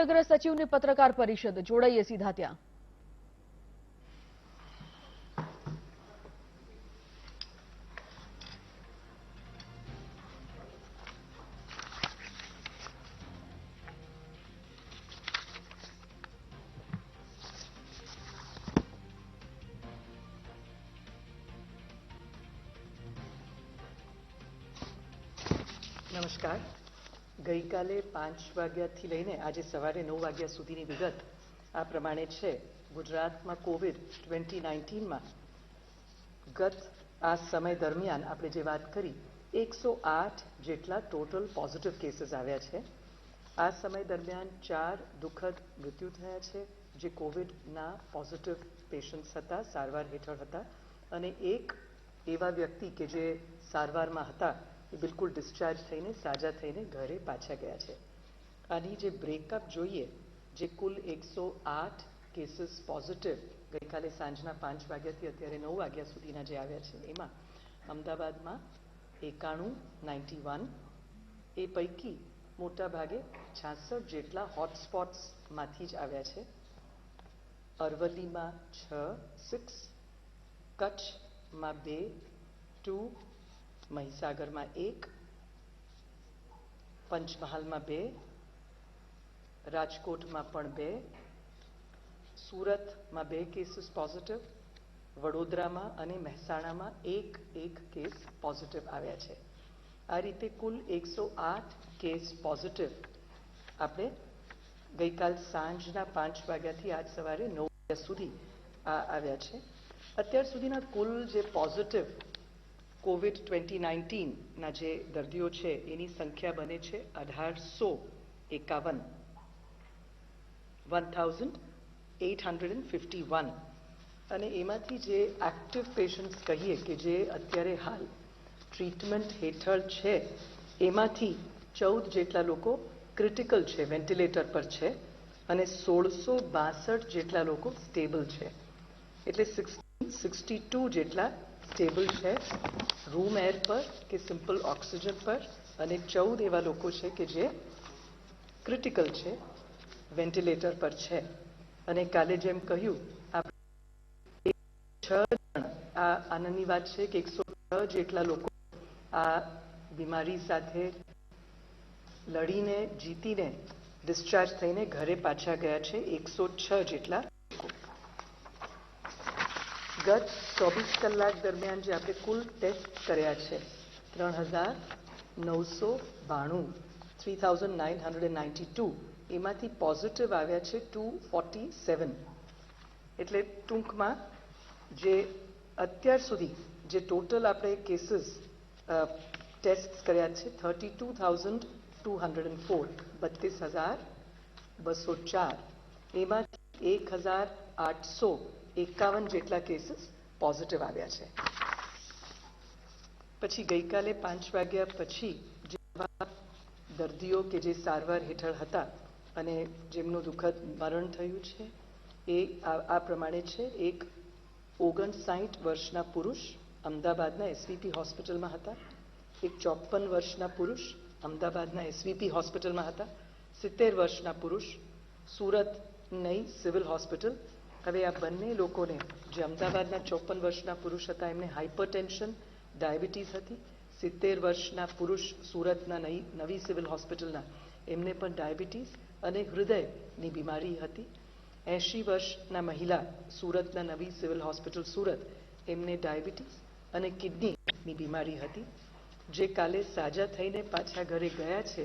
અગ્ર સચિવની પત્રકાર પરિષદ, જોડાઈએ સીધા ત્યાં. નમસ્કાર. ગઈકાલે 5 વાગ્યાથી લઈને આજે સવારે 9 વાગ્યા સુધીની વિગત આ પ્રમાણે છે. ગુજરાતમાં કોવિડ 2019માં ગત આ સમય દરમિયાન આપણે જે વાત કરી 108 જેટલા ટોટલ પોઝિટિવ કેસીસ આવ્યા છે. આ સમય દરમિયાન 4 દુઃખદ મૃત્યુ થયા છે જે કોવિડના પોઝિટિવ પેશન્ટ્સ હતા, સારવાર હેઠળ હતા, અને એક એવા વ્યક્તિ કે જે સારવારમાં હતા એ બિલકુલ ડિસ્ચાર્જ થઈને સાજા થઈને ઘરે પાછા ગયા છે. આની જે બ્રેકઅપ જોઈએ, જે કુલ 108 કેસીસ પોઝિટિવ ગઈકાલે સાંજના 5 વાગ્યાથી અત્યારે 9 વાગ્યા સુધીના જે આવ્યા છે, એમાં અમદાવાદમાં 91 એ પૈકી મોટા ભાગે 66 જેટલા હોટસ્પોટ્સમાંથી જ આવ્યા છે. અરવલ્લીમાં 6, કચ્છમાં 2, મહીસાગરમાં 1, પંચમહાલમાં 2, રાજકોટમાં પણ 2, સુરતમાં 2 કેસીસ પોઝિટિવ, વડોદરામાં અને મહેસાણામાં એક કેસ પોઝિટિવ આવ્યા છે. આ રીતે કુલ 108 કેસ પોઝિટિવ આપણે ગઈકાલ સાંજના 5 વાગ્યાથી આજ સવારે 9 વાગ્યા સુધી આવ્યા છે. અત્યાર સુધીના કુલ જે પોઝિટિવ કોવિડ 2019ના જે દર્દીઓ છે એની સંખ્યા બને છે 1851 અને એમાંથી જે એક્ટિવ પેશન્ટ્સ કહીએ કે જે અત્યારે હાલ ટ્રીટમેન્ટ હેઠળ છે એમાંથી 14 જેટલા લોકો ક્રિટિકલ છે, વેન્ટિલેટર પર છે, અને 1662 જેટલા લોકો સ્ટેબલ છે. એટલે 62 જેટલા સ્ટેબલ છે રૂમ એર પર કે સિમ્પલ ઓક્સિજન પર, અને 14 એવા લોકો છે કે જે ક્રિટિકલ છે, વેન્ટિલેટર પર છે. અને કાલે જેમ કહ્યું આપણે 6 જણ, આ આનંદની વાત છે કે 106 જેટલા લોકો આ બીમારી સાથે લડીને જીતીને ડિસ્ચાર્જ થઈને ઘરે પાછા ગયા છે. 106 જેટલા. ગત 24 કલાક દરમિયાન જે આપણે કુલ ટેસ્ટ કર્યા છે 3992, એમાંથી પોઝિટિવ આવ્યા છે 247. એટલે ટૂંકમાં જે અત્યાર સુધી જે ટોટલ આપણે કેસીસ ટેસ્ટ કર્યા છે 32,204, 32,204, એમાંથી 1,851 જેટલા કેસીસ પોઝિટિવ આવ્યા છે. પછી ગઈકાલે 5 વાગ્યા પછી જેવા દર્દીઓ કે જે સારવાર હેઠળ હતા અને જેમનું દુઃખદ મરણ થયું છે એ આ પ્રમાણે છે. એક 59 વર્ષના પુરુષ અમદાવાદના એસવીપી હોસ્પિટલમાં હતા. એક 54 વર્ષના પુરુષ અમદાવાદના એસવીપી હોસ્પિટલમાં હતા. 70 વર્ષના પુરુષ સુરતની સિવિલ હોસ્પિટલ. હવે આ બંને લોકોને, જે અમદાવાદના 54 વર્ષના પુરુષ હતા એમને હાઇપરટેન્શન, ડાયાબિટીસ હતી. 70 વર્ષના પુરુષ સુરતના નવી સિવિલ હોસ્પિટલના, એમને પણ ડાયાબિટીસ અને હૃદયની બીમારી હતી. 80 વર્ષના મહિલા સુરતના નવી સિવિલ હોસ્પિટલ સુરત, એમને ડાયાબિટીસ અને કિડનીની બીમારી હતી. જે કાલે સાજા થઈને પાછા ઘરે ગયા છે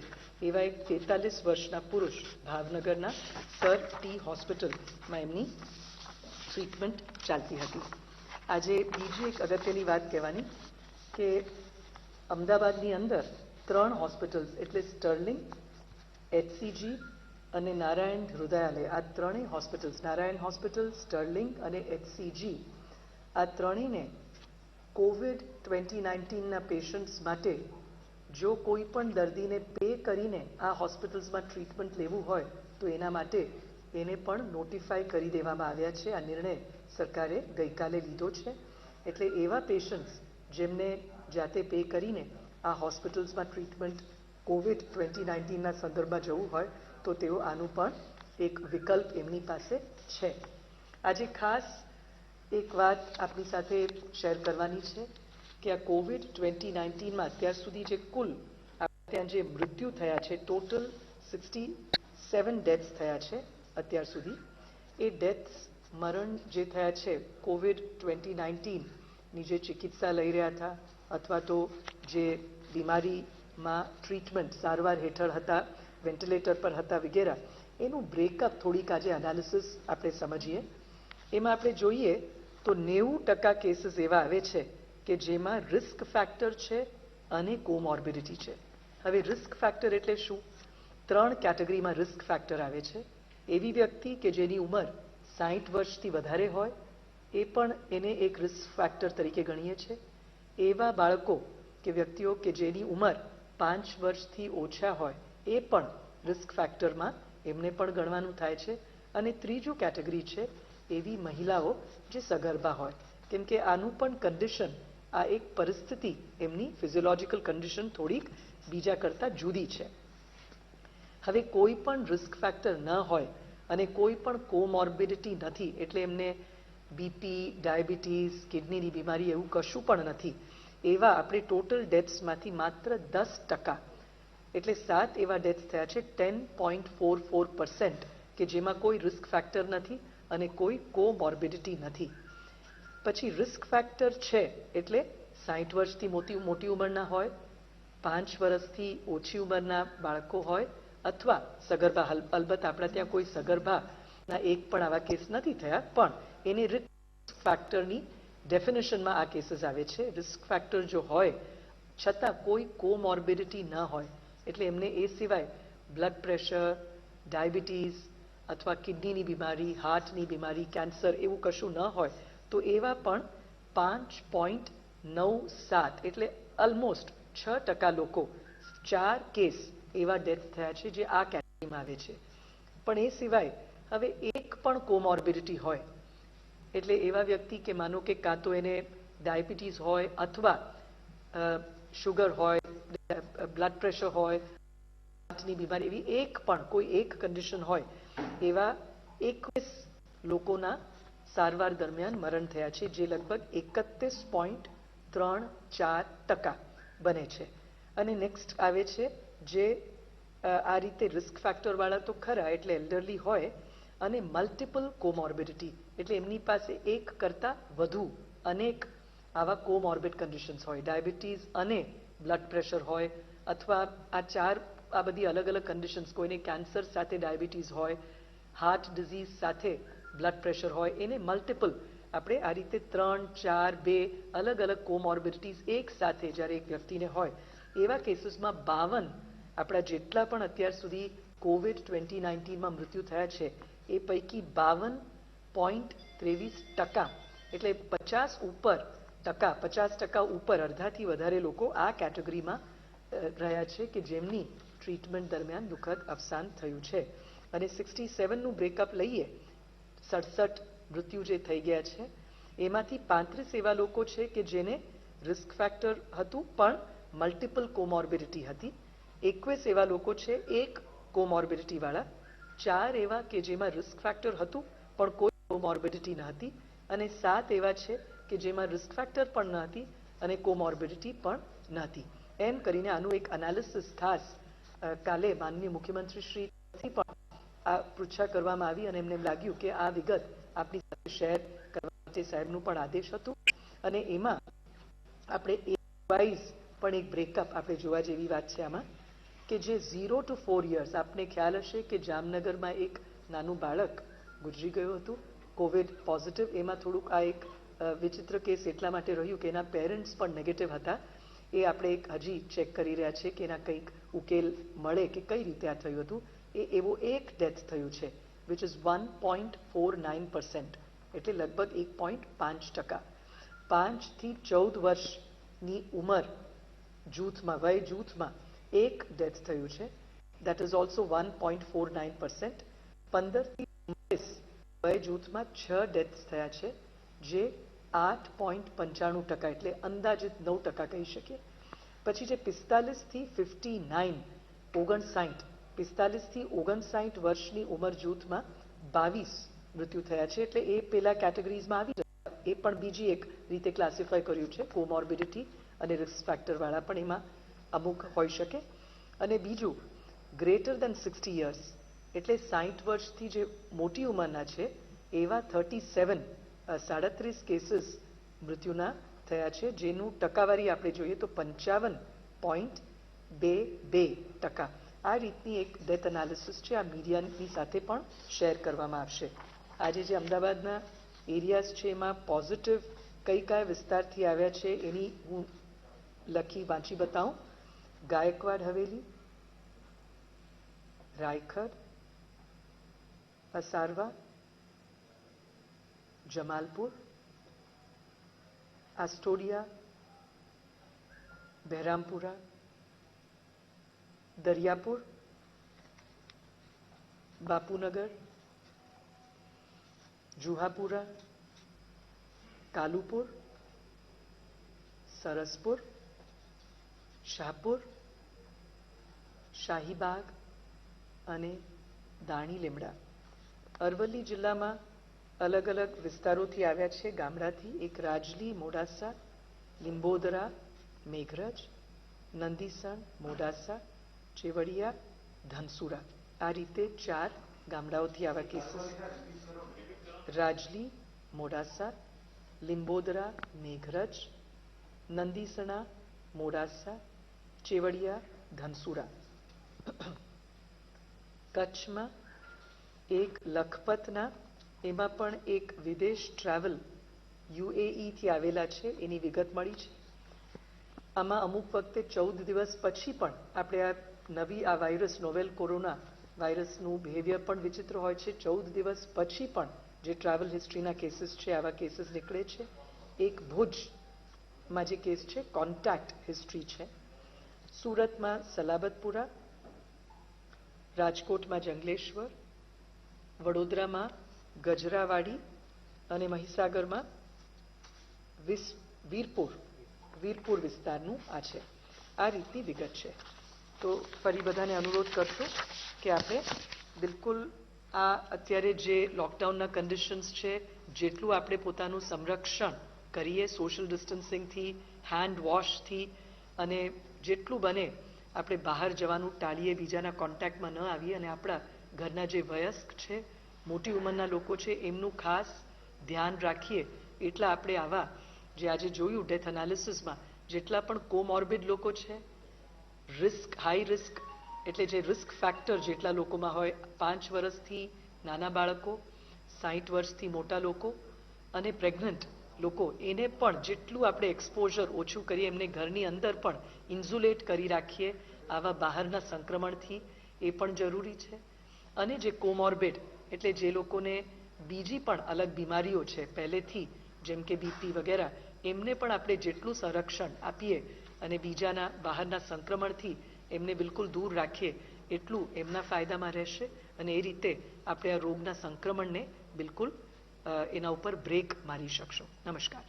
એવા એક 43 વર્ષના પુરુષ ભાવનગરના સર ટી હોસ્પિટલમાં એમની ટ્રીટમેન્ટ ચાલતી હતી. આજે બીજી એક અગત્યની વાત કહેવાની કે અમદાવાદની અંદર 3 હોસ્પિટલ્સ એટલે સ્ટર્લિંગ, એચસીજી અને નારાયણ હૃદયાલય, આ ત્રણેય હોસ્પિટલ્સ, નારાયણ હોસ્પિટલ, સ્ટર્લિંગ અને એચસીજી, આ ત્રણેયને કોવિડ 2019ના પેશન્ટ્સ માટે જો કોઈ પણ દર્દીને પે કરીને આ હોસ્પિટલ્સમાં ટ્રીટમેન્ટ લેવું હોય તો એના માટે એને પણ નોટિફાય કરી દેવામાં આવ્યા છે. આ નિર્ણય સરકારે ગઈકાલે લીધો છે. એટલે એવા પેશન્ટ્સ જેમને જાતે પે કરીને આ હોસ્પિટલ્સમાં ટ્રીટમેન્ટ કોવિડ 2019ના સંદર્ભમાં જવું હોય તો તેઓ આનું પણ એક વિકલ્પ એમની પાસે છે. આજે ખાસ એક વાત આપની સાથે શેર કરવાની છે કે આ COVID-19માં અત્યાર સુધી જે કુલ ત્યાં જે મૃત્યુ થયા છે, ટોટલ 67 ડેથ્સ થયા છે અત્યાર સુધી. એ ડેથ્સ મરણ જે થયા છે COVID-19ની જે ચિકિત્સા લઈ રહ્યા હતા અથવા તો જે બીમારીમાં ટ્રીટમેન્ટ સારવાર હેઠળ હતા, વેન્ટિલેટર પર હતા વગેરે, એનું બ્રેકઅપ થોડીક આજે એનાલિસિસ આપણે સમજીએ. એમાં આપણે જોઈએ તો 90% કેસીસ એવા આવે છે કે જેમાં રિસ્ક ફેક્ટર છે અને કોમોર્બિડિટી છે. હવે રિસ્ક ફેક્ટર એટલે શું? 3 કેટેગરીમાં રિસ્ક ફેક્ટર આવે છે. એવી વ્યક્તિ કે જેની ઉંમર 60 વર્ષથી વધારે હોય, એ પણ એને એક રિસ્ક ફેક્ટર તરીકે ગણીએ છીએ. એવા બાળકો કે વ્યક્તિઓ કે જેની ઉંમર 5 વર્ષથી ઓછા હોય, એ પણ રિસ્ક ફેક્ટરમાં એમને પણ ગણવાનું થાય છે. અને ત્રીજું કેટેગરી છે એવી મહિલાઓ જે સગર્ભા હોય, કેમ કે આનું પણ કન્ડિશન, આ એક પરિસ્થિતિ, એમની ફિઝિયોલોજીકલ કન્ડિશન થોડીક બીજા કરતાં જુદી છે. હવે કોઈ પણ રિસ્ક ફેક્ટર ન હોય અને કોઈ પણ કોમોર્બિડિટી નથી, એટલે એમને બીપી, ડાયાબિટીસ, કિડનીની બીમારી એવું કશું પણ નથી, એવા આપણે ટોટલ ડેથ્સમાંથી માત્ર 10%, એટલે 7 એવા ડેથ્સ થયા છે, 10.44%, કે જેમાં કોઈ રિસ્ક ફેક્ટર નથી અને કોઈ કોમોર્બિડિટી નથી. પછી રિસ્ક ફેક્ટર છે એટલે 60 વર્ષથી મોટી ઉંમરના હોય, 5 વર્ષથી ઓછી ઉંમરના બાળકો હોય, અથવા સગર્ભા. અલબત્ત આપણા ત્યાં કોઈ સગર્ભાના એક પણ આવા કેસ નથી થયા, પણ એને રિસ્ક ફેક્ટરની ડેફિનેશનમાં આ કેસીસ આવે છે. રિસ્ક ફેક્ટર જો હોય છતાં કોઈ કોમોર્બિડિટી ન હોય, એટલે એમને એ સિવાય બ્લડ પ્રેશર, ડાયાબિટીસ અથવા કિડનીની બીમારી, હાર્ટની બીમારી, કેન્સર એવું કશું ન હોય, તો એવા પણ 5.97, એટલે ઓલમોસ્ટ 6% લોકો, 4 કેસ એવા ડેથ થયા છે જે આ કેટેગરીમાં આવે છે. પણ એ સિવાય હવે એક પણ કોમોર્બિડિટી હોય, એટલે એવા વ્યક્તિ કે માનો કે કાં તો એને ડાયાબિટીસ હોય અથવા શુગર હોય, બ્લડ પ્રેશર હોય, હાર્ટની બીમારી, એવી એક પણ કોઈ એક કન્ડિશન હોય, એવા 21 લોકોના સારવાર દરમિયાન મરણ થયા છે, જે લગભગ 31.34% બને છે. અને નેક્સ્ટ આવે છે જે આ રીતે રિસ્ક ફેક્ટરવાળા તો ખરા, એટલે એલ્ડરલી હોય અને મલ્ટિપલ કોમોર્બિડિટી, એટલે એમની પાસે એક કરતાં વધુ અનેક આવા કોમોર્બિડ કન્ડિશન્સ હોય, ડાયાબિટીસ અને બ્લડ પ્રેશર હોય, અથવા આ બધી અલગ અલગ કન્ડિશન્સ, કોઈને કેન્સર સાથે ડાયાબિટીસ હોય, હાર્ટ ડિઝીઝ સાથે બ્લડ પ્રેશર હોય, એને મલ્ટિપલ આપણે આ રીતે 3, 4, 2 અલગ અલગ કોમોર્બિડિટીઝ એક સાથે જ્યારે એક વ્યક્તિને હોય, એવા કેસીસમાં 52, આપણા જેટલા પણ અત્યાર સુધી COVID-19માં મૃત્યુ થયા છે એ પૈકી 52.23%, એટલે 50% ઉપર, અડધાથી વધારે લોકો આ કેટેગરીમાં રહ્યા છે કે જેમની ટ્રીટમેન્ટ દરમિયાન દુઃખદ અવસાન થયું છે. અને 67નું બ્રેકઅપ લઈએ, 67 મૃત્યુ જે થઈ ગયા છે, એમાંથી 35 એવા લોકો છે કે જેને રિસ્ક ફેક્ટર હતું પણ મલ્ટિપલ કોમોર્બિડિટી હતી, 21 એવા લોકો છે એક કોમોર્બિડિટી વાળા, 4 એવા કે જેમાં રિસ્ક ફેક્ટર હતું પણ કોઈ કોમોર્બિડિટી ન હતી, અને 7 એવા છે કે જેમાં રિસ્ક ફેક્ટર પણ ન હતી અને કોમોર્બિડિટી પણ ન હતી. એમ કરીને આનું એક એનાલિસિસ ખાસ કાલે માનનીય મુખ્યમંત્રીશ્રીથી પણ આ પૃચ્છા કરવામાં આવી અને એમને એમ લાગ્યું કે આ વિગત આપણી સાથે શેર કરવા માટે સાહેબનું પણ આદેશ હતું. અને એમાં આપણે વાઇઝ પણ એક બ્રેકઅપ આપણે જોવા જેવી વાત છે આમાં, કે જે 0 to 4 years, આપને ખ્યાલ હશે કે જામનગરમાં એક નાનું બાળક ગુજરી ગયું હતું કોવિડ પોઝિટિવ. એમાં થોડુંક આ એક વિચિત્ર કેસ એટલા માટે રહ્યું કે એના પેરેન્ટ્સ પણ નેગેટિવ હતા. એ આપણે એક હજી ચેક કરી રહ્યા છે કે એના કંઈક ઉકેલ મળે કે કઈ રીતે આ થયું હતું. એવો એક ડેથ થયું છે વિચ ઇઝ 1.49%, એટલે લગભગ 1.5%. 5 થી 14 વર્ષની ઉંમર જૂથમાં, વય જૂથમાં એક ડેથ થયું છે, દેટ ઇઝ ઓલ્સો 1.49%. 15 થી 19 વય જૂથમાં 6 ડેથ્સ થયા છે, જે 8.95%, એટલે અંદાજિત 9% કહી શકીએ. પછી જે 45 થી 59, 45 થી 59 વર્ષની ઉંમર જૂથમાં 22 મૃત્યુ થયા છે. એટલે એ પેલા કેટેગરીઝમાં આવી જાય. એ પણ બીજી એક રીતે ક્લાસિફાય કર્યું છે. કોમોર્બિડિટી અને રિસ્ક ફેક્ટર વાળા પણ એમાં અમુક હોઈ શકે. અને બીજું ગ્રેટર દેન 60 યર્સ એટલે 60 વર્ષથી જે મોટી ઉંમરના છે એવા 37 કેસીસ મૃત્યુના થયા છે, જેનું ટકાવારી આપણે જોઈએ તો 55.22%. આ રીતની એક ડેથ એનાલિસિસ છે. આ મીડિયાની સાથે પણ શેર કરવામાં આવશે. આજે જે અમદાવાદના એરિયાઝ છે એમાં પોઝિટિવ કયા વિસ્તારથી આવ્યા છે એની હું લખી વાંચી બતાવું. ગાયકવાડ હવેલી, રાયખર, અસારવા, જમાલપુર, આસ્ટોડિયા, બહેરામપુરા, દરિયાપુર, બાપુનગર, જુહાપુરા, કાલુપુર, સરસપુર, શાહપુર, શાહીબાગ અને દાણી લીમડા. અરવલ્લી જિલ્લામાં અલગ અલગ વિસ્તારોથી આવ્યા છે, ગામડાથી. એક રાજલી, મોડાસા, લીંબોદરા, મેઘરજ, નંદીસણ, મોડાસા, ચેવડિયા, ધનસુરા. આ રીતે 4 ગામડાઓથી આવા કેસીસ. રાજલી, મોડાસા, લીંબોદરા, મેઘરજ, નંદીસણા, મોડાસા, ચેવડિયા, ધનસુરા. કચ્છમાં એક લખપતના, એમાં પણ એક વિદેશ ટ્રાવેલ UAE થી આવેલા છે, એની વિગત મળી છે. આમાં અમુક વખતે 14 દિવસ પછી પણ આપણે આ નવી આ વાયરસ નોવેલ કોરોના વાયરસનું બિહેવિયર પણ વિચિત્ર હોય છે. 14 દિવસ પછી પણ જે ટ્રાવેલ હિસ્ટ્રીના કેસીસ છે આવા કેસીસ નીકળે છે. એક ભુજમાં જે કેસ છે કોન્ટેક્ટ હિસ્ટ્રી છે. સુરતમાં સલાબતપુરા, રાજકોટમાં જંગલેશ્વર, વડોદરામાં ગજરાવાડી અને મહીસાગરમાં વીરપુર વિસ્તારનું આ છે. આ રીતની વિગત છે. તો ફરી બધાને અનુરોધ કરશું કે આપણે બિલકુલ આ અત્યારે જે લોકડાઉનના કન્ડિશન્સ છે જેટલું આપણે પોતાનું સંરક્ષણ કરીએ સોશિયલ ડિસ્ટન્સિંગથી, હેન્ડ વોશથી, અને જેટલું બને આપણે બહાર જવાનું ટાળીએ, બીજાના કોન્ટેક્ટમાં ન આવીએ, અને આપણા ઘરના જે વયસ્ક છે, મોટી ઉંમરના લોકો છે એમનું ખાસ ધ્યાન રાખીએ. એટલા આપણે આવા જે આજે જોયું ડેથ એનાલિસિસમાં જેટલા પણ કોમોર્બિડ લોકો છે, હાઈ રિસ્ક એટલે જે રિસ્ક ફેક્ટર જેટલા લોકોમાં હોય, 5 વર્ષથી નાના બાળકો, 60 વર્ષથી મોટા લોકો અને પ્રેગ્નન્ટ લોકો, એને પણ જેટલું આપણે એક્સપોઝર ઓછું કરીએ, એમને ઘરની અંદર પણ ઇન્સ્યુલેટ કરી રાખીએ આવા બહારના સંક્રમણથી, એ પણ જરૂરી છે. અને જે કોમોર્બિડ એટલે જે લોકોને બીજી પણ અલગ બીમારીઓ છે પહેલેથી, જેમ કે બીપી વગેરે, એમને પણ આપણે જેટલું સંરક્ષણ આપીએ અને બીજાના બહારના સંક્રમણથી એમને બિલકુલ દૂર રાખીએ એટલું એમના ફાયદામાં રહેશે. અને એ રીતે આપણે આ રોગના સંક્રમણને બિલકુલ એના ઉપર બ્રેક મારી શકશું. નમસ્કાર.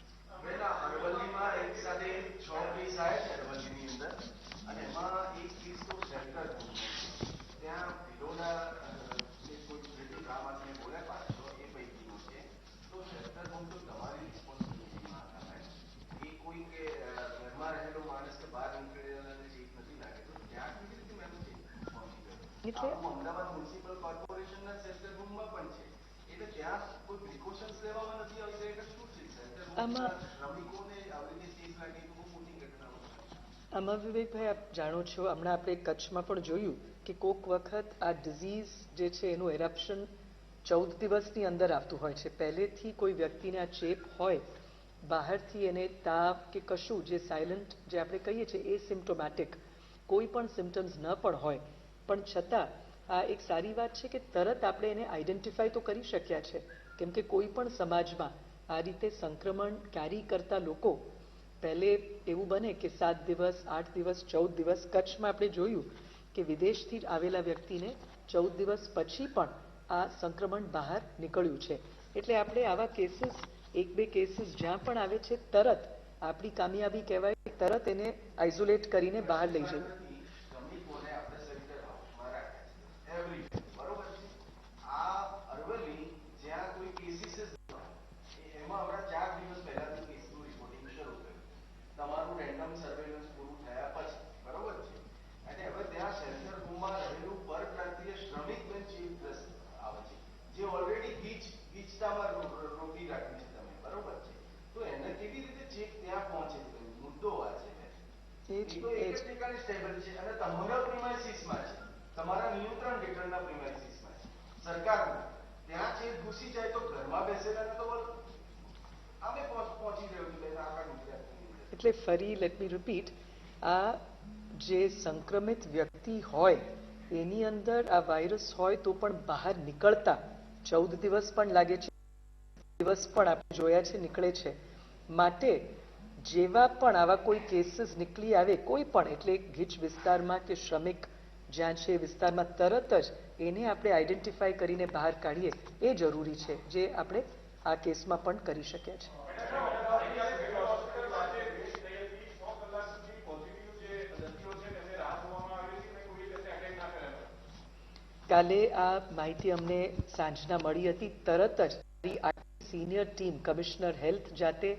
એટલે અમદાવાદ મ્યુનિસિપલ કોર્પોરેશનના સેન્ટર રૂમમાં પણ છે, એટલે ત્યાં કોઈ પ્રિકોશન્સ લેવામાં નથી આવતા, એટલે શું છે સેન્ટર રૂમમાં શ્રમિકોને આવી રીતે સેફ લાગે તો બહુ મોટી ઘટના હોય. આમાં વિવેકભાઈ આપ જાણો છો, હમણાં આપણે કચ્છમાં પણ જોયું કે કોઈક વખત આ ડિઝીઝ જે છે એનું એરપ્શન 14 દિવસની અંદર આવતું હોય છે. પહેલેથી કોઈ વ્યક્તિને આ ચેપ હોય, બહારથી એને તાવ કે કશું જે સાયલન્ટ જે આપણે કહીએ છીએ એ સિમ્પ્ટોમેટિક કોઈ પણ સિમ્ટમ્સ ન પણ હોય, પણ છતાં આ એક સારી વાત છે કે તરત આપણે એને આઈડેન્ટિફાય તો કરી શક્યા છે. કેમ કે કોઈ પણ સમાજમાં આ રીતે સંક્રમણ કેરી કરતા લોકો પહેલે એવું બને કે 7 દિવસ, 8 દિવસ, 14 દિવસ. કચ્છમાં આપણે જોયું કે વિદેશથી આવેલા વ્યક્તિને 14 દિવસ પછી પણ આ સંક્રમણ બહાર નીકળ્યું છે. એટલે આપણે આવા કેસીસ, 1-2 કેસીસ જ્યાં પણ આવે છે તરત આપણી કામયાબી કહેવાય, તરત એને આઇસોલેટ કરીને બહાર લઈ જવું. એ તો એક જ ઠેકાણે સ્ટેબલ છે અને તમારા પ્રિમાઇસીસમાં છે, તમારા નિયંત્રણ હેઠળના પ્રિમાઇસીસમાં છે સરકારના. ત્યાં છે ઘૂસી જાય તો ઘરમાં બેસેલા તો અમે પહોંચી રહ્યું છે આખા ગુજરાતની અંદર. એટલે ફરી લેટ મી રિપીટ, આ જે સંક્રમિત વ્યક્તિ હોય એની અંદર આ વાયરસ હોય તો પણ બહાર નીકળતા 14 દિવસ પણ લાગે છે, દિવસ પણ આપણે જોયા છે નીકળે છે. માટે જેવા પણ આવા કોઈ કેસીસ નીકળી આવે કોઈ પણ, એટલે ગીચ વિસ્તારમાં કે શ્રમિક જ્યાં છે એ વિસ્તારમાં, તરત જ એને આપણે આઈડેન્ટિફાઈ કરીને બહાર કાઢીએ એ જરૂરી છે, જે આપણે આ કેસમાં પણ કરી શક્યા છે. કાલે આ માહિતી અમને સાંજના મળી હતી. તરત જ સિનિયર ટીમ, કમિશનર હેલ્થ જાતે,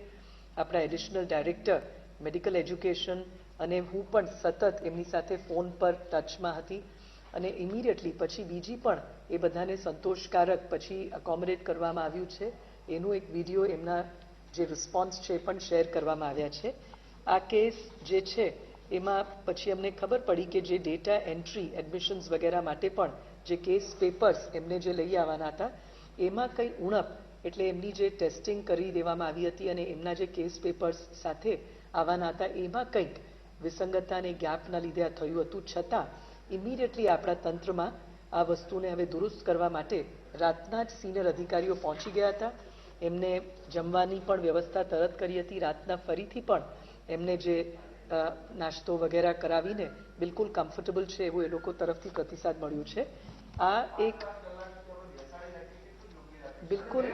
આપણા એડિશનલ ડાયરેક્ટર મેડિકલ એજ્યુકેશન અને હું પણ સતત એમની સાથે ફોન પર ટચમાં હતી અને ઇમિડિયેટલી પછી બીજી પણ એ બધાને સંતોષકારક પછી અકોમોડેટ કરવામાં આવ્યું છે. એનું એક વિડીયો, એમના જે રિસ્પોન્સ છે એ પણ શેર કરવામાં આવ્યા છે. આ કેસ જે છે એમાં પછી અમને ખબર પડી કે જે ડેટા એન્ટ્રી, એડમિશન્સ વગેરે માટે પણ જે કેસ પેપર્સ એમને જે લઈ આવવાના હતા એમાં કંઈ ઉણપ, એટલે એમની જે ટેસ્ટિંગ કરી દેવામાં આવી હતી અને એમના જે કેસ પેપર્સ સાથે આવવાના હતા એમાં કંઈક વિસંગતતા અને ગેપના લીધે આ થયું હતું. છતાં ઇમિડિયેટલી આપણા તંત્રમાં આ વસ્તુને હવે દુરુસ્ત કરવા માટે રાતના જ સિનિયર અધિકારીઓ પહોંચી ગયા હતા. એમને જમવાની પણ વ્યવસ્થા તરત કરી હતી. રાતના ફરીથી પણ એમને જે નાસ્તો વગેરે કરાવીને બિલકુલ કમ્ફર્ટેબલ છે એવું એ લોકો તરફથી પ્રતિસાદ મળ્યું છે. આ એક બિલકુલ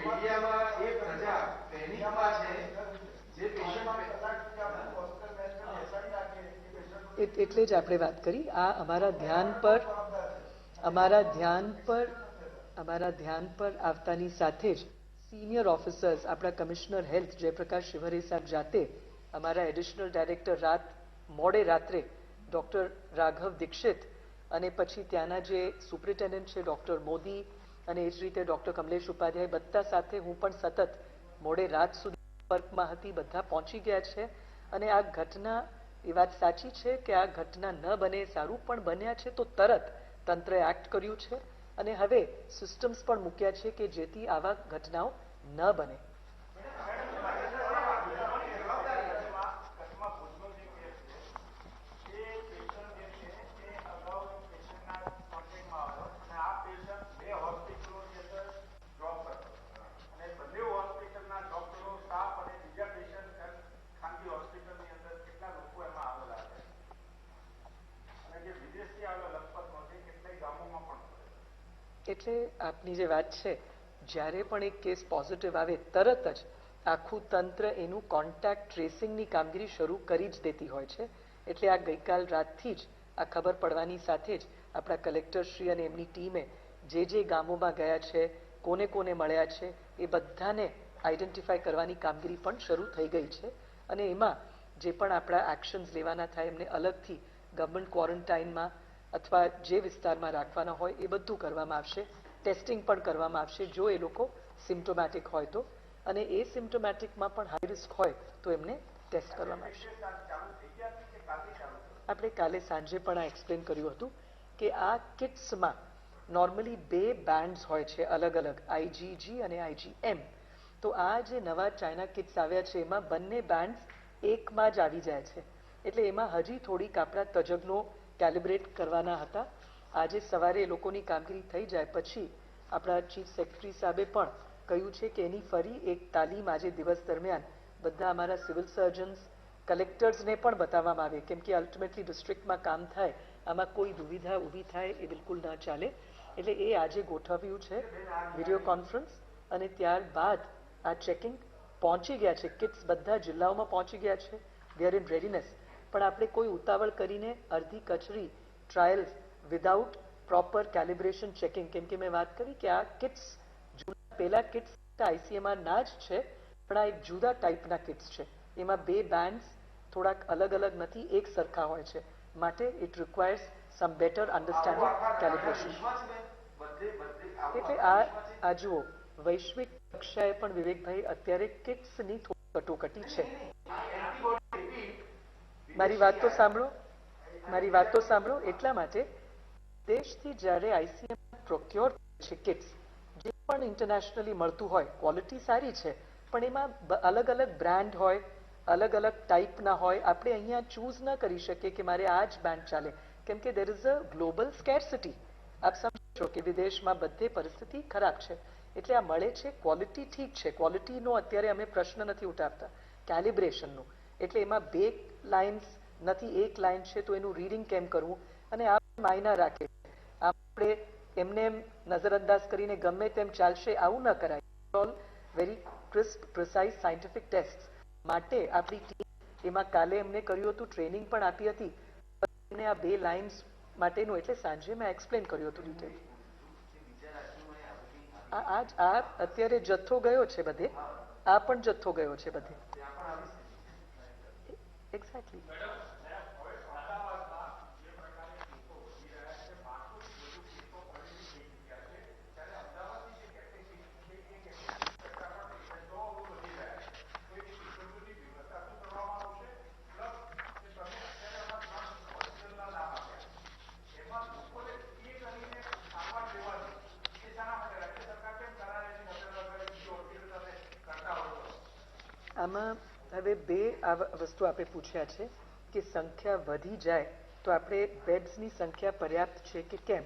મીડિયામાં એ પ્રજા પેનિકમાં છે જે એટલે જ આપણે વાત કરી. આ અમારા ધ્યાન પર આવતાની સાથે જ સિનિયર ઓફિસર્સ, આપણા કમિશનર હેલ્થ જયપ્રકાશ શિવહરે સાહેબ જાતે, અમારા એડિશનલ ડાયરેક્ટર મોડે રાત્રે ડૉક્ટર રાઘવ દીક્ષિત અને પછી ત્યાંના જે સુપ્રિન્ટેન્ડન્ટ છે ડૉક્ટર મોદી અને એ જ રીતે ડૉક્ટર કમલેશ ઉપાધ્યાય, બધા સાથે હું પણ સતત મોડે રાત સુધી સંપર્કમાં હતી. બધા પહોંચી ગયા છે અને આ ઘટના, એ વાત સાચી છે કે આ ઘટના ન બને, સારું પણ બન્યા છે તો તરત તંત્રએ એક્ટ કર્યું છે અને હવે સિસ્ટમ્સ પણ મૂક્યા છે કે જેથી આવા ઘટનાઓ ન બને. એટલે આપની જે વાત છે, જ્યારે પણ એક કેસ પોઝિટિવ આવે તરત જ આખું તંત્ર એનું કોન્ટેક્ટ ટ્રેસિંગની કામગીરી શરૂ કરી જ દેતી હોય છે. એટલે આ ગઈકાલ રાતથી જ આ ખબર પડવાની સાથે જ આપણા કલેક્ટરશ્રી અને એમની ટીમે જે ગામોમાં ગયા છે, કોને કોને મળ્યા છે, એ બધાને આઈડેન્ટિફાઈ કરવાની કામગીરી પણ શરૂ થઈ ગઈ છે અને એમાં જે પણ આપણા એક્શન્સ લેવાના થાય એમને અલગથી ગવર્મેન્ટ ક્વોરન્ટાઇનમાં અથવા જે વિસ્તારમાં રાખવાના હોય એ બધું કરવામાં આવશે. ટેસ્ટિંગ પણ કરવામાં આવશે જો એ લોકો સિમ્પ્ટોમેટિક હોય તો, અને એ સિમ્પ્ટોમેટિકમાં પણ હાઈ રિસ્ક હોય તો એમને ટેસ્ટ કરવામાં આવશે. આપણે કાલે સાંજે પણ આ એક્સપ્લેન કર્યું હતું કે આ કિટ્સમાં નોર્મલી 2 બેન્ડ્સ હોય છે અલગ અલગ, IgG અને IgM. તો આ જે નવા ચાઇના કિટ્સ આવ્યા છે એમાં બંને બેન્ડ્સ એકમાં જ આવી જાય છે. એટલે એમાં હજી થોડીક આપણા તજજ્ઞો કેલિબ્રેટ કરવાના હતા. આજે સવારે એ લોકોની કામગીરી થઈ જાય પછી આપણા ચીફ સેક્રેટરી સાહેબે પણ કહ્યું છે કે એની ફરી એક તાલીમ આજે દિવસ દરમિયાન બધા અમારા સિવિલ સર્જન્સ, કલેક્ટર્સને પણ બતાવવામાં આવે, કેમ કે અલ્ટિમેટલી ડિસ્ટ્રિક્ટમાં કામ થાય, આમાં કોઈ દુવિધા ઊભી થાય એ બિલકુલ ન ચાલે. એટલે એ આજે ગોઠવ્યું છે વિડીયો કોન્ફરન્સ અને ત્યારબાદ આ ચેકિંગ પહોંચી ગયા છે. કિટ્સ બધા જિલ્લાઓમાં પહોંચી ગયા છે. We are in readiness. પણ આપણે કોઈ ઉતાવળ કરીને અડધી કચરી trials without proper calibration checking, કેમ કે મેં વાત કરી કે આ કિટ્સ પેલા કિટ્સ ICMR ના જ છે પણ આ એક જુદા ટાઈપના કિટ્સ છે. એમાં 2 બેન્ડ્સ થોડાક અલગ અલગ નથી, એક સરખા હોય છે. માટે it requires some better understanding calibration. એટલે આ જુઓ, વૈશ્વિક કક્ષાએ પણ વિવેકભાઈ અત્યારે કિટ્સની થોડી કટોકટી છે. મારી વાત તો સાંભળો, મારી વાત તો સાંભળો. એટલા માટે દેશથી જ્યારે આઈસીએમ પ્રોક્યોર છે કિટ્સ, જે પણ ઇન્ટરનેશનલી મળતું હોય ક્વોલિટી સારી છે, પણ એમાં અલગ અલગ બ્રાન્ડ હોય, અલગ અલગ ટાઈપના હોય. આપણે અહીંયા ચૂઝ ન કરી શકીએ કે મારે આ જ બ્રાન્ડ ચાલે, કેમ કે દેર ઇઝ અ ગ્લોબલ સ્કેર્સિટી. આપ સમજો કે વિદેશમાં બધે પરિસ્થિતિ ખરાબ છે, એટલે આ મળે છે. ક્વોલિટી ઠીક છે, ક્વોલિટીનો અત્યારે અમે પ્રશ્ન નથી ઉઠાવતા, કેલિબ્રેશનનું. એટલે એમાં બે લાઇન્સ નથી, એક લાઇન છે, તો એનું રીડિંગ કેમ કરવું? અને આ માયના રાખે. આપણે એમને એમ નજરઅંદાજ કરીને ગમે તેમ ચાલશે, આવું ન કરાય. All very crisp precise scientific test માટે આપણી ટીમ એમાં કાલે એમને કર્યું હતું, ટ્રેનિંગ પણ આપી હતી. અને આ બે લાઇન્સ માટેનું, એટલે સાંજે મેં એક્સપ્લેન કર્યું હતું ડિટેલ. આ અત્યારે જથ્થો ગયો છે બધે, આ પણ જથ્થો ગયો છે બધે. એક્ઝેક્ટલી. આમાં હવે બે વસ્તુ આપણે પૂછ્યા છે કે સંખ્યા વધી જાય તો આપણે બેડ્સની સંખ્યા પર્યાપ્ત છે કે કેમ.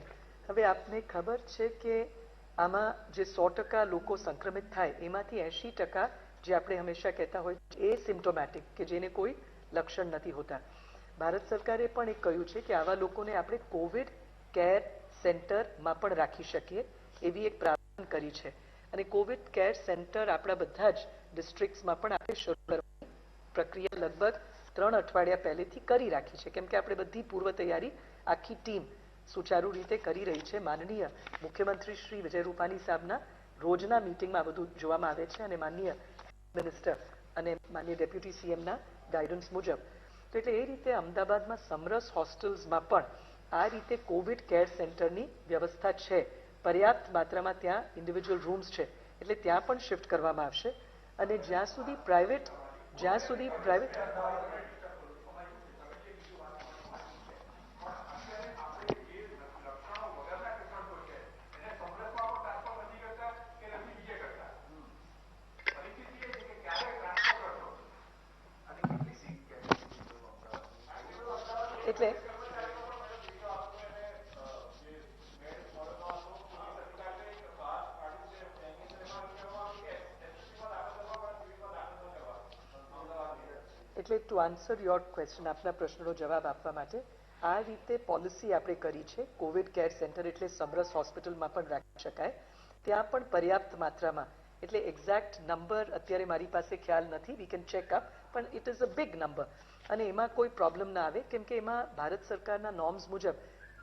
હવે આપને ખબર છે કે આમાં જે 100% લોકો સંક્રમિત થાય એમાંથી 80% જે આપણે હંમેશા કહેતા હોય એ સિમ્ટોમેટિક, કે જેને કોઈ લક્ષણ નથી હોતા. ભારત સરકારે પણ એક કહ્યું છે કે આવા લોકોને આપણે કોવિડ કેર સેન્ટરમાં પણ રાખી શકીએ, એવી એક પ્રાવધાન કરી છે. અને કોવિડ કેર સેન્ટર આપણા બધા જ ડિસ્ટ્રિક્ટ્સમાં પણ આપણે શરૂ કરવાની પ્રક્રિયા લગભગ 3 અઠવાડિયા પહેલેથી કરી રાખી છે, કેમ કે આપણે બધી પૂર્વ તૈયારી આખી ટીમ સુચારુ રીતે કરી રહી છે. માનનીય મુખ્યમંત્રી શ્રી વિજય રૂપાણી સાહેબના રોજના મિટિંગમાં બધું જોવામાં આવે છે, અને માનનીય મિનિસ્ટર અને માનનીય ડેપ્યુટી સીએમના ગાઈડન્સ મુજબ. તો એટલે એ રીતે અમદાવાદમાં સમરસ હોસ્ટેલ્સમાં પણ આ રીતે કોવિડ કેર સેન્ટરની વ્યવસ્થા છે. પર્યાપ્ત માત્રામાં ત્યાં ઇન્ડિવિજ્યુઅલ રૂમ્સ છે, એટલે ત્યાં પણ શિફ્ટ કરવામાં આવશે. અને જ્યાં સુધી પ્રાઇવેટ એટલે એટલે ટુ આન્સર યોર ક્વેશ્ચન, આપના પ્રશ્નનો જવાબ આપવા માટે, આ રીતે પોલિસી આપણે કરી છે. કોવિડ કેર સેન્ટર એટલે સમરસ હોસ્પિટલમાં પણ રાખી શકાય, ત્યાં પણ પર્યાપ્ત માત્રામાં. એટલે એક્ઝેક્ટ નંબર અત્યારે મારી પાસે ખ્યાલ નથી, વી કેન ચેક અપ, પણ it is a big number. અને એમાં કોઈ પ્રોબ્લેમ ના આવે, કેમ કે એમાં ભારત સરકારના નોર્મ્સ મુજબ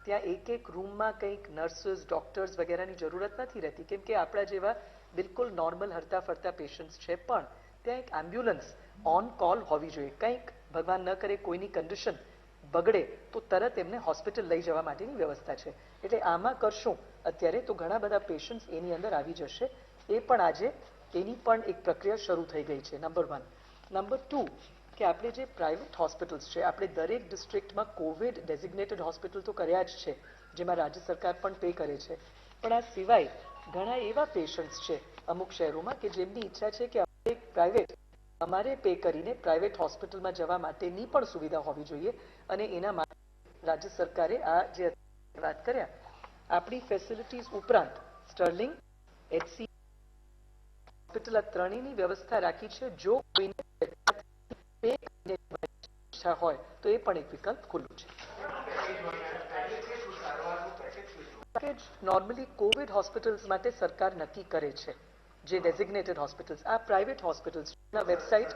ત્યાં એક રૂમમાં કંઈક નર્સિસ, ડોક્ટર્સ વગેરેની જરૂરત નથી રહેતી, કેમ કે આપણા જેવા બિલકુલ નોર્મલ હરતા ફરતા પેશન્ટ્સ છે. પણ ત્યાં એક એમ્બ્યુલન્સ ઓન કોલ હોવી જોઈએ. કંઈક ભગવાન ન કરે કોઈની કન્ડિશન બગડે તો તરત એમને હોસ્પિટલ લઈ જવા માટેની વ્યવસ્થા છે. એટલે આમાં કરશું અત્યારે તો ઘણા બધા પેશન્ટ્સ એની અંદર આવી જશે. એ પણ આજે એની પણ એક પ્રક્રિયા શરૂ થઈ ગઈ છે. નંબર 1. નંબર 2 કે આપણે જે પ્રાઇવેટ હોસ્પિટલ્સ છે, આપણે દરેક ડિસ્ટ્રિક્ટમાં કોવિડ ડેઝિગ્નેટેડ હોસ્પિટલ તો કર્યા જ છે, જેમાં રાજ્ય સરકાર પણ પે કરે છે. પણ આ સિવાય ઘણા એવા પેશન્ટ્સ છે અમુક શહેરોમાં કે જેમની ઈચ્છા છે કે અમારે પે કરીને પ્રાઇવેટ હોસ્પિટલમાં જવા માટેની પણ સુવિધા હોવી જોઈએ. અને એના માટે રાજ્ય સરકારે આ જે વાત કર્યા, આપણી ફેસિલિટીઝ ઉપરાંત સ્ટર્લિંગ, એચસી હોસ્પિટલ, આ ત્રણેયની વ્યવસ્થા રાખી છે. જો કોઈને પે કરીને ઈચ્છા હોય તો એ પણ એક વિકલ્પ ખુલ્લું છે. પેકેજ નોર્મલી કોવિડ હોસ્પિટલ્સ માટે સરકાર નક્કી કરે છે, જે ડેઝિગ્નેટેડ હોસ્પિટલ્સ. આ પ્રાઇવેટ હોસ્પિટલ્સના વેબસાઇટ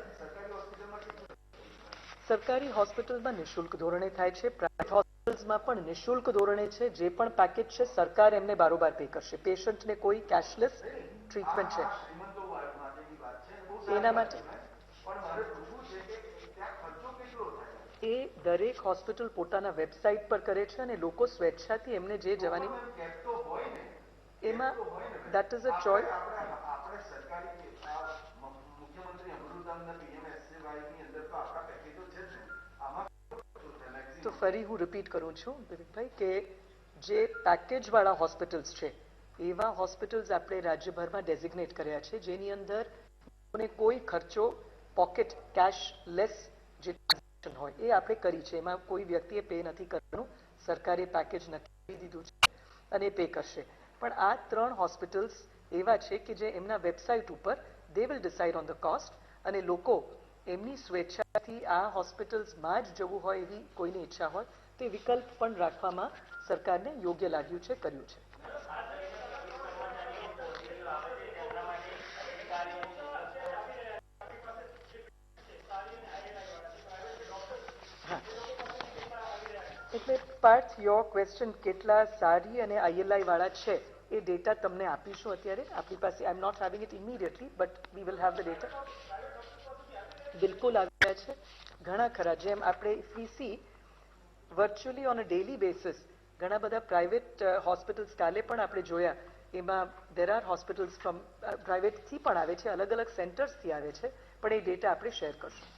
સરકારી હોસ્પિટલમાં નિઃશુલ્ક ધોરણે થાય છે, પ્રાઇવેટ હોસ્પિટલ્સમાં પણ નિઃશુલ્ક ધોરણે છે. જે પણ પેકેજ છે સરકાર એમને બારોબાર પે કરશે. પેશન્ટને કોઈ કેશલેસ ટ્રીટમેન્ટ છે એના માટે એ દરેક હોસ્પિટલ પોતાના વેબસાઇટ પર કરે છે, અને લોકો સ્વેચ્છાથી એમને જે જવાની એમાં દેટ ઇઝ અ ચોઇસ. તો ફરી હું રિપીટ કરું છું વિવેકભાઈ કે જે પેકેજવાળા હોસ્પિટલ્સ છે એવા હોસ્પિટલ્સ આપણે રાજ્યભરમાં ડેઝિગ્નેટ કર્યા છે જેની અંદર લોકોને કોઈ ખર્ચો પોકેટ કેશ લેસ જે ટ્રાન્ઝેક્શન હોય એ આપણે કરી છે. એમાં કોઈ વ્યક્તિએ પે નથી કરવાનું, સરકારે પેકેજ નક્કી કરી દીધું છે અને પે કરશે. પણ આ 3 હોસ્પિટલ્સ એવા છે કે જે એમના વેબસાઇટ ઉપર they will decide on the cost અને લોકો એમની સ્વેચ્છાથી આ હોસ્પિટલ્સમાં જ જવું હોય એવી કોઈની ઈચ્છા હોય તે વિકલ્પ પણ રાખવામાં સરકારને યોગ્ય લાગ્યું છે, કર્યું છે. એટલે પાર્થ યોર ક્વેશ્ચન કેટલા સારી અને આઈએલઆઈ વાળા છે એ ડેટા તમને આપીશું અત્યારે આપણી પાસે. I am not having it immediately but we will have the data. બિલકુલ આવ્યા છે ઘણા ખરા. જેમ આપણે ફીસી virtually on a daily basis ઘણા બધા પ્રાઇવેટ હોસ્પિટલ્સ કાલે પણ આપણે જોયા એમાં દેર આર હોસ્પિટલ્સ ફ્રોમ પ્રાઇવેટથી પણ આવે છે, અલગ અલગ સેન્ટર્સથી આવે છે, પણ એ ડેટા આપણે શેર કરશું.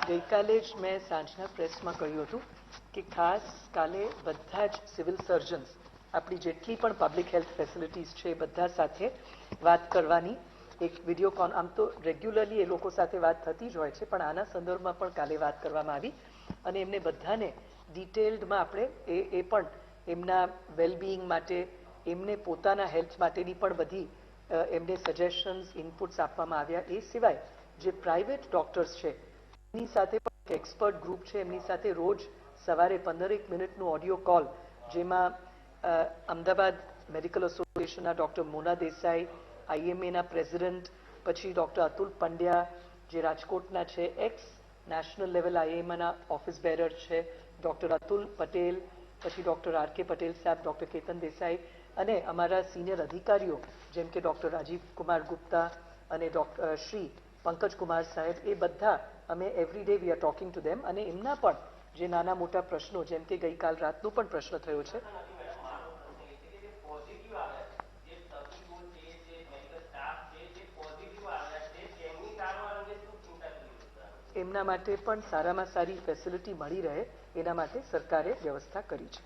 ગઈકાલે જ મેં સાંજના પ્રેસમાં કહ્યું હતું કે ખાસ કાલે બધા જ સિવિલ સર્જન્સ આપણી જેટલી પણ પબ્લિક હેલ્થ ફેસિલિટીઝ છે એ બધા સાથે વાત કરવાની એક વિડીયો કોલ. આમ તો રેગ્યુલરલી એ લોકો સાથે વાત થતી જ હોય છે પણ આના સંદર્ભમાં પણ કાલે વાત કરવામાં આવી અને એમને બધાને ડિટેલ્ડમાં આપણે એ પણ એમના વેલબિંગ માટે એમને પોતાના હેલ્થ માટેની પણ બધી એમને સજેશન્સ ઇનપુટ્સ આપવામાં આવ્યા. એ સિવાય જે પ્રાઇવેટ ડોક્ટર્સ છે એમની સાથે પણ એક્સપર્ટ ગ્રુપ છે, એમની સાથે રોજ સવારે 15 મિનિટનું ઓડિયો કોલ જેમાં અમદાવાદ મેડિકલ એસોસિએશનના ડૉક્ટર મોના દેસાઈ, આઈએમએના પ્રેસિડેન્ટ, પછી ડૉક્ટર અતુલ પંડ્યા જે રાજકોટના છે, એક્સ નેશનલ લેવલ આઈએમએના ઓફિસ બેરર છે ડૉક્ટર અતુલ પટેલ, પછી ડૉક્ટર આર કે પટેલ સાહેબ, ડૉક્ટર કેતન દેસાઈ અને અમારા સિનિયર અધિકારીઓ જેમ કે ડૉક્ટર રાજીવ કુમાર ગુપ્તા અને ડૉક્ટર શ્રી પંકજ કુમાર સાહેબ, એ બધા અમે every day we are talking to them અને એમના પણ જે નાના મોટા પ્રશ્નો જેમ કે ગઈકાલ રાતનો પણ પ્રશ્ન થયો છે એમના માટે પણ સારામાં સારી ફેસિલિટી મળી રહે એના માટે સરકારે વ્યવસ્થા કરી છે.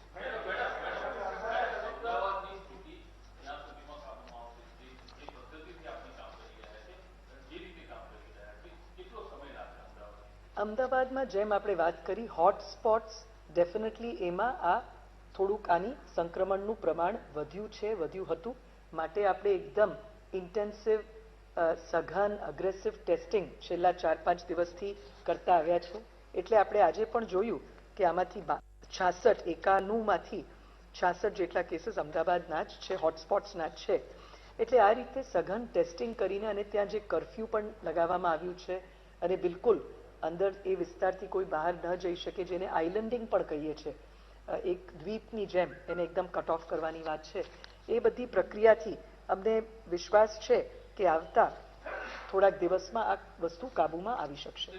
અમદાવાદમાં જેમ આપણે વાત કરી હોટસ્પોટ્સ ડેફિનેટલી એમાં આ થોડુંક આની સંક્રમણનું પ્રમાણ વધ્યું હતું માટે આપણે એકદમ ઇન્ટેન્સિવ સઘન અગ્રેસિવ ટેસ્ટિંગ છેલ્લા 4-5 દિવસથી કરતા આવ્યા છે. એટલે આપણે આજે પણ જોયું કે આમાંથી 91માંથી 66 જેટલા કેસીસ અમદાવાદના જ છે, હોટસ્પોટ્સના જ છે. એટલે આ રીતે સઘન ટેસ્ટિંગ કરીને અને ત્યાં જે કરફ્યુ પણ લગાવવામાં આવ્યું છે અને બિલકુલ અંદર એ વિસ્તારથી કોઈ બહાર ન જઈ શકે જેને આઇલેન્ડિંગ પણ કહીએ છીએ, એક દ્વીપની જેમ એને એકદમ કટ ઓફ કરવાની વાત છે. એ બધી પ્રક્રિયાથી અમને વિશ્વાસ છે કે આવતા થોડાક દિવસમાં આ વસ્તુ કાબૂમાં આવી શકશે.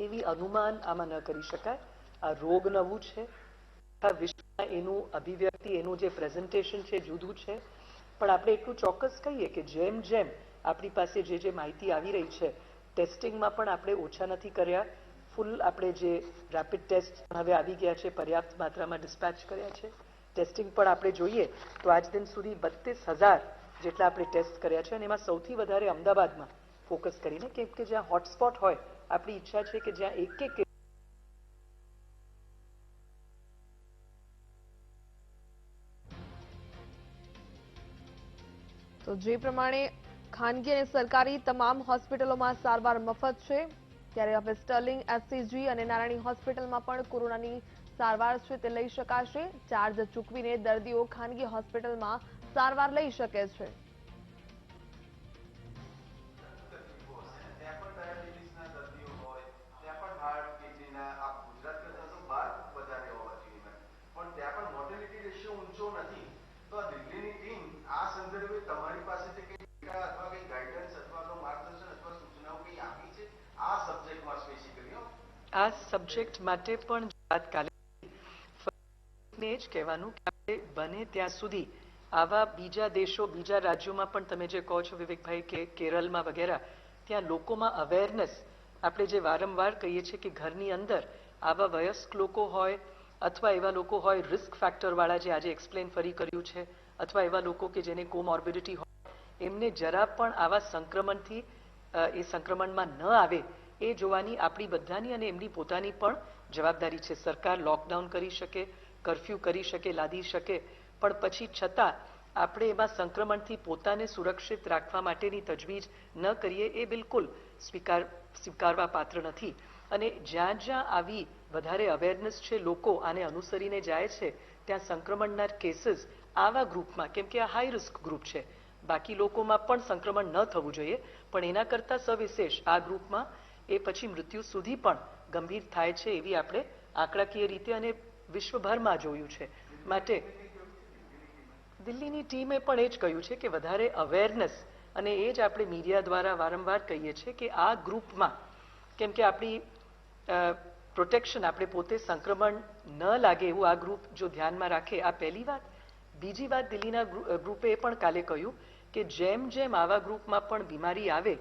એવી અનુમાન આમાં ન કરી શકાય. આ રોગ નવું છે, આખા વિશ્વમાં એનું અભિવ્યક્તિ એનું જે પ્રેઝન્ટેશન છે જુદું છે, પણ આપણે એટલું ચોક્કસ કહીએ કે જેમ જેમ આપણી પાસે જે માહિતી આવી રહી છે ટેસ્ટિંગમાં પણ આપણે ઓછા નથી કર્યા. ફૂલ આપણે જે રેપિડ ટેસ્ટ હવે આવી ગયા છે, પર્યાપ્ત માત્રામાં ડિસ્પેચ કર્યા છે. ટેસ્ટિંગ પણ આપણે જોઈએ તો આજ દિન સુધી 32,000 જેટલા આપણે ટેસ્ટ કર્યા છે અને એમાં સૌથી વધારે અમદાવાદમાં ફોકસ કરીને, કેમ કે જ્યાં હોટસ્પોટ હોય આપણી ઈચ્છા છે કે જ્યાં એક તો જે પ્રમાણે ખાનગી અને સરકારી તમામ હોસ્પિટલોમાં સારવાર મફત છે ત્યારે હવે સ્ટર્લિંગ, એસસીજી અને નારાયણી હોસ્પિટલમાં પણ કોરોનાની સારવાર છે તે લઈ શકાશે. ચાર્જ ચૂકવીને દર્દીઓ ખાનગી હોસ્પિટલમાં સારવાર લઈ શકે છે. તો આ દિલ્હીની ટીમ આ સંદર્ભે તમારી પાસેથી કંઈ ડેટા અથવા કંઈ ગાઈડલાઈન આ સબ્જેક્ટ માટે પણ વાત કાલે ને જ કહેવાનું કે આપણે બને ત્યાં સુધી આવા બીજા દેશો બીજા રાજ્યોમાં પણ તમે જે કહો છો વિવેકભાઈ કે કેરળમાં વગેરે ત્યાં લોકોમાં અવેરનેસ આપણે જે વારંવાર કહીએ છીએ કે ઘરની અંદર આવા વયસ્ક લોકો હોય અથવા એવા લોકો હોય રિસ્ક ફેક્ટરવાળા જે આજે એક્સપ્લેન ફરી કર્યું છે અથવા એવા લોકો કે જેને કોમોર્બિડિટી હોય એમને જરા પણ આવા સંક્રમણથી એ સંક્રમણમાં ન આવે એ જોવાની આપણી બધાની અને એમની પોતાની પણ જવાબદારી છે. સરકાર લોકડાઉન કરી શકે, કર્ફ્યુ કરી શકે, લાદી શકે, પણ પછી છતાં આપણે એમાં સંક્રમણથી પોતાને સુરક્ષિત રાખવા માટેની તજવીજ ન કરીએ એ બિલકુલ સ્વીકારવા પાત્ર નથી. અને જ્યાં જ્યાં આવી વધારે અવેરનેસ છે, લોકો આને અનુસરીને જાય છે, ત્યાં સંક્રમણના કેસીસ આવા ગ્રુપમાં, કેમ કે આ હાઈ રિસ્ક ગ્રુપ છે, બાકી લોકોમાં પણ સંક્રમણ ન થવું જોઈએ, પણ એના કરતાં સવિશેષ આ ગ્રુપમાં એ પછી મૃત્યુ સુધી પણ ગંભીર થાય છે એવી આપણે આંકડાકીય રીતે અને વિશ્વભરમાં જોયું છે. માટે દિલ્હીની ટીમે પણ એ જ કહ્યું છે કે વધારે અવેરનેસ, અને એ જ આપણે મીડિયા દ્વારા વારંવાર કહીએ છીએ કે આ ગ્રુપમાં, કેમ કે આપણી પ્રોટેક્શન, આપણે પોતે સંક્રમણ ન લાગે એવું આ ગ્રુપ જો ધ્યાનમાં રાખે, આ પહેલી વાત. બીજી વાત, દિલ્હીના ગ્રુપે એ પણ કાલે કહ્યું કે જેમ જેમ આવા ગ્રુપમાં પણ બીમારી આવે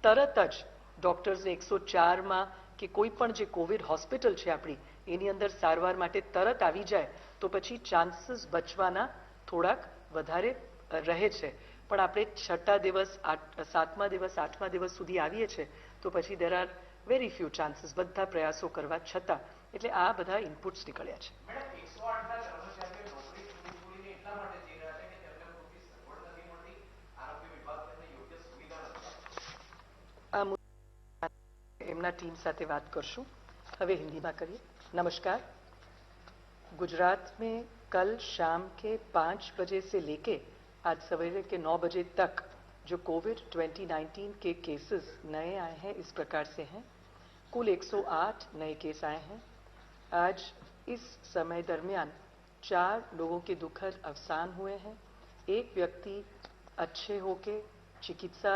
તરત જ ડૉક્ટર્સને 104માં કે કોઈ પણ જે કોવિડ હોસ્પિટલ છે આપણી એની અંદર સારવાર માટે તરત આવી જાય તો પછી ચાન્સીસ બચવાના થોડાક વધારે રહે છે. પણ આપણે 6ઠા દિવસ, 7મા દિવસ, 8મા દિવસ સુધી આવીએ છીએ તો પછી there are very few chances, બધા પ્રયાસો કરવા છતાં. એટલે આ બધા ઇનપુટ્સ નીકળ્યા છે. આ એમના टीम સાથે વાત કરશું. હવે हिंदी में करिए. नमस्कार. गुजरात में कल शाम के 5 बजे से लेके आज सवेरे के 9 बजे तक जो कोविड 2019 के केसेस नए आए हैं इस प्रकार से हैं. कुल 108 नए केस आए हैं. आज इस समय दरमियान 4 लोगों के दुखद अवसान हुए हैं. एक व्यक्ति अच्छे होके चिकित्सा